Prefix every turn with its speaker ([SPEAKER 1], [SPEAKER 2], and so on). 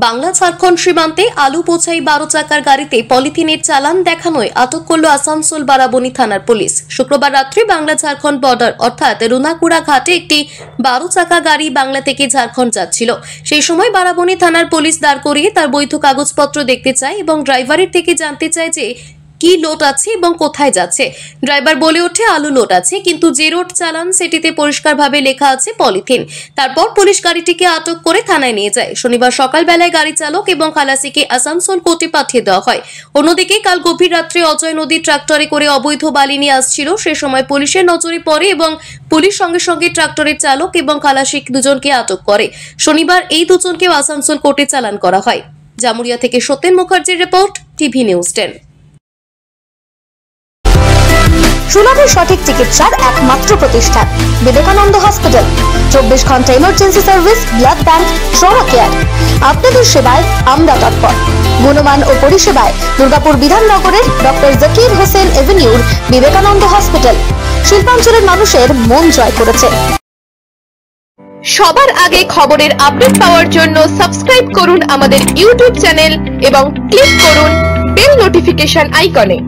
[SPEAKER 1] বাংলা ঝাড়খণ্ড সীমান্তে আলু বোঝাই 12 চাকার গাড়িতে পলিথিনের চালান দেখানোয় আটক করল আসানসোল বারাবণী থানার পুলিশ। শুক্রবার রাত্রে বাংলা ঝাড়খণ্ড বর্ডার অর্থাৎ রুনাকুড়া ঘাটে একটি 12 চাকা গাড়ি বাংলা থেকে ঝাড়খণ্ড যাচ্ছিল। সেই সময় বারাবণী থানার পুলিশ দাঁড় করিয়ে তার বৈধ কাগজপত্র দেখতে চায় এবং ড্রাইভারের থেকে জানতে চায় যে কি লোড আছে এবং কোথায় যাচ্ছে। ড্রাইভার বলে ওঠে আলু লোড আছে, কিন্তু যে রোড চালান সেটিতে পরিষ্কারভাবে লেখা আছে পলিথিন। তারপর পুলিশ গাড়িটিকে আটক করে থানায় নিয়ে যায়। শনিবার সকালবেলায় গাড়ি চালক এবং খালাসিকে আসানসোল কোর্টে পাঠিয়ে দেওয়া হয়। অন্যদিকে কাল গভীর রাত্রে অজয় নদী ট্রাক্টরে করে অবৈধ বালি নিয়ে আসছিল। সে সময় পুলিশের নজরে পড়ে এবং পুলিশ সঙ্গে সঙ্গে ট্রাক্টরের চালক এবং খালাসি দুজনকে আটক করে। শনিবার এই দুজনকেও আসানসোল কোর্টে চালান করা হয়। জামুরিয়া থেকে সত্যেন মুখার্জির রিপোর্ট, টিভি নিউজ 10।
[SPEAKER 2] সুলভ সঠিক চিকিৎসার একমাত্র প্রতিষ্ঠান বিবেকানন্দ হসপিটাল। 24 ঘন্টা emergency service, blood bank, trauma care. আপনাদের সেবায় আমরা তৎপর। গুণমান ও পরিষেবায় দুর্গাপুর বিধাননগরের ডক্টর জাকির হোসেন এভিনিউর বিবেকানন্দ হসপিটাল শিল্পাঞ্চলের মানুষের মন জয় করেছে।
[SPEAKER 3] সবার আগে খবরের আপডেট পাওয়ার জন্য সাবস্ক্রাইব করুন আমাদের ইউটিউব চ্যানেল এবং ক্লিক করুন বেল নোটিফিকেশন আইকনে।